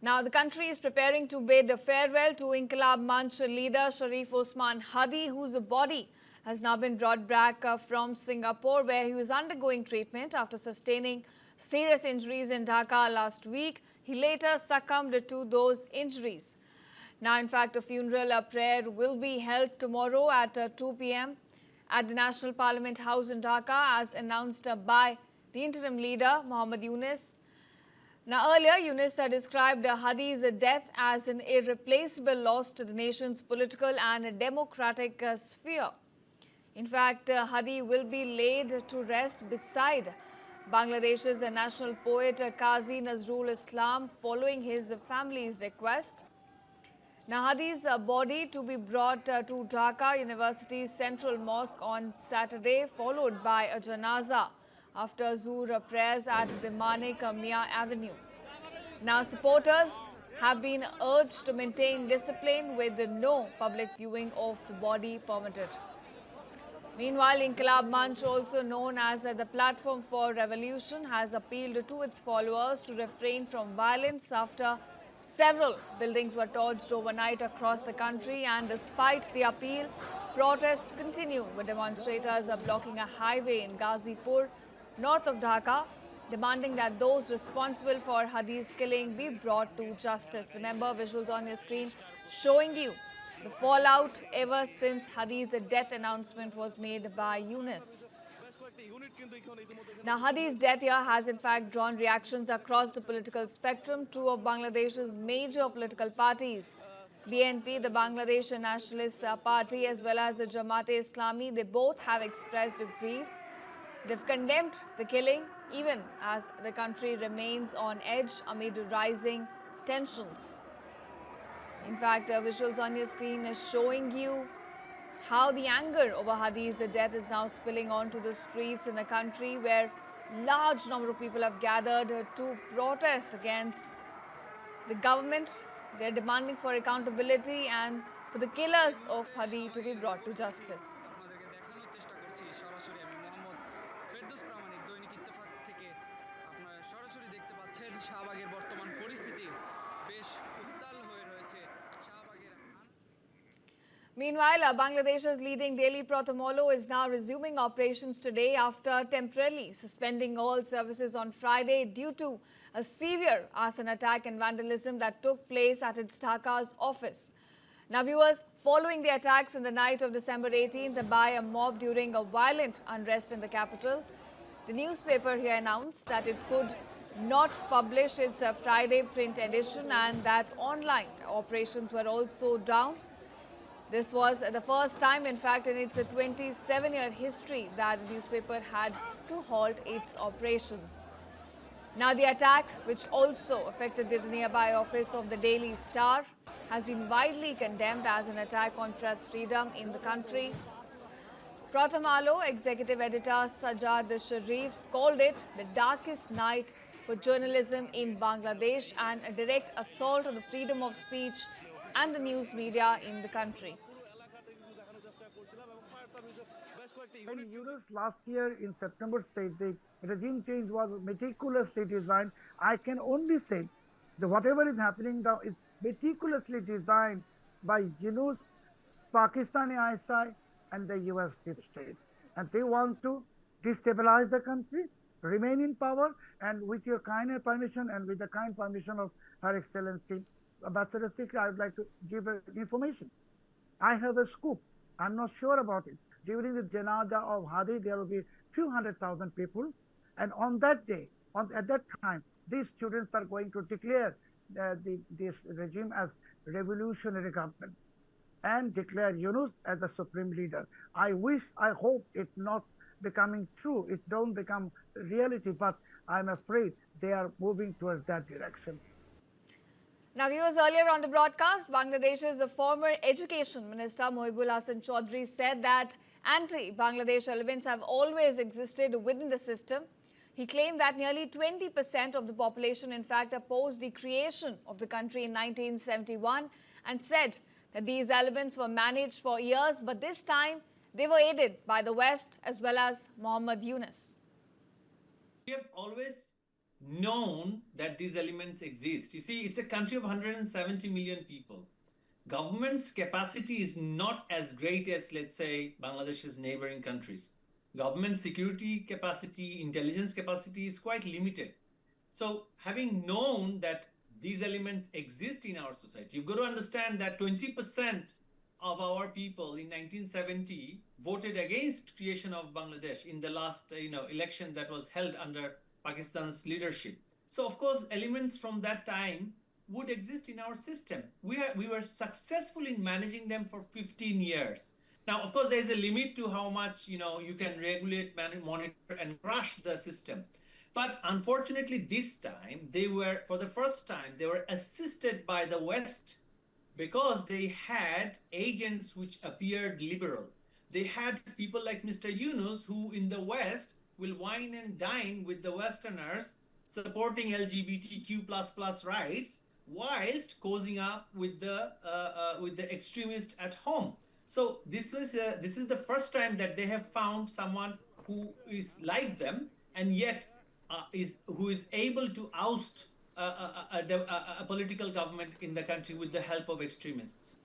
Now, the country is preparing to bid a farewell to Inqilab Moncho leader Sharif Osman Hadi, whose body has now been brought back from Singapore, where he was undergoing treatment after sustaining serious injuries in Dhaka last week. He later succumbed to those injuries. Now, in fact, a funeral prayer will be held tomorrow at 2 p.m. at the National Parliament House in Dhaka, as announced by the interim leader, Muhammad Yunus. Now, earlier, Yunus had described Hadi's death as an irreplaceable loss to the nation's political and democratic sphere. In fact, Hadi will be laid to rest beside Bangladesh's national poet Kazi Nazrul Islam following his family's request. Now, Hadi's body to be brought to Dhaka University's central mosque on Saturday, followed by a janaza after Zuhr prayers at the Manik Mia Avenue. Now, supporters have been urged to maintain discipline with no public viewing of the body permitted. Meanwhile, Inqilab Moncho, also known as the Platform for Revolution, has appealed to its followers to refrain from violence after several buildings were torched overnight across the country, and despite the appeal, protests continue, with demonstrators blocking a highway in Gazipur, north of Dhaka, demanding that those responsible for Hadi's killing be brought to justice. Remember, visuals on your screen showing you the fallout ever since Hadi's death announcement was made by Yunus. Now, Hadi's death here has in fact drawn reactions across the political spectrum. Two of Bangladesh's major political parties, BNP, the Bangladesh Nationalist Party, as well as the Jamaat-e-Islami, they both have expressed grief. They've condemned the killing, even as the country remains on edge amid rising tensions. In fact, visuals on your screen is showing you how the anger over Hadi's death is now spilling onto the streets in the country, where large number of people have gathered to protest against the government. They're demanding for accountability and for the killers of Hadi to be brought to justice. Meanwhile, Bangladesh's leading daily Prathamolo is now resuming operations today after temporarily suspending all services on Friday due to a severe arson attack and vandalism that took place at its Dhaka's office. Now, viewers, following the attacks in the night of December 18th by a mob during a violent unrest in the capital, the newspaper here announced that it could not publish its Friday print edition and that online operations were also down. This was the first time, in fact, in its 27-year history that the newspaper had to halt its operations. Now, the attack, which also affected the nearby office of the Daily Star, has been widely condemned as an attack on press freedom in the country. Prathamalo executive editor Sajjad Sharif called it the darkest night for journalism in Bangladesh and a direct assault on the freedom of speech and the news media in the country. When Yunus last year in September said the regime change was meticulously designed, I can only say that whatever is happening now is meticulously designed by Yunus, Pakistani ISI and the US deep state. And they want to destabilize the country, remain in power, and with your kind permission and with the kind permission of Her Excellency Ambassador Sikri, I would like to give information. I have a scoop. I'm not sure about it. During the janaza of Hadi, there will be few 100,000 people. And on that day, at that time, these students are going to declare this regime as revolutionary government and declare Yunus as the supreme leader. I hope it's not becoming true. It don't become reality, but I'm afraid they are moving towards that direction. Now, viewers, earlier on the broadcast, Bangladesh's former Education Minister Mohibul Hasan Chaudhry said that anti-Bangladesh elements have always existed within the system. He claimed that nearly 20% of the population, in fact, opposed the creation of the country in 1971 and said that these elements were managed for years, but this time they were aided by the West as well as Muhammad Yunus. We have always known that these elements exist. You see, it's a country of 170 million people. Government's capacity is not as great as, let's say, Bangladesh's neighboring countries. Government security capacity, intelligence capacity is quite limited. So, having known that these elements exist in our society, you've got to understand that 20% of our people in 1970 voted against creation of Bangladesh in the last election that was held under Pakistan's leadership. So, of course, elements from that time would exist in our system. We were successful in managing them for 15 years. Now, of course, there is a limit to how much you can regulate, monitor, and crush the system. But unfortunately, this time they were, for the first time, they were assisted by the West because they had agents which appeared liberal. They had people like Mr. Yunus, who in the West will wine and dine with the Westerners, supporting LGBTQ rights, whilst cozying up with the extremist at home. So this is the first time that they have found someone who is like them, and yet who is able to oust a political government in the country with the help of extremists.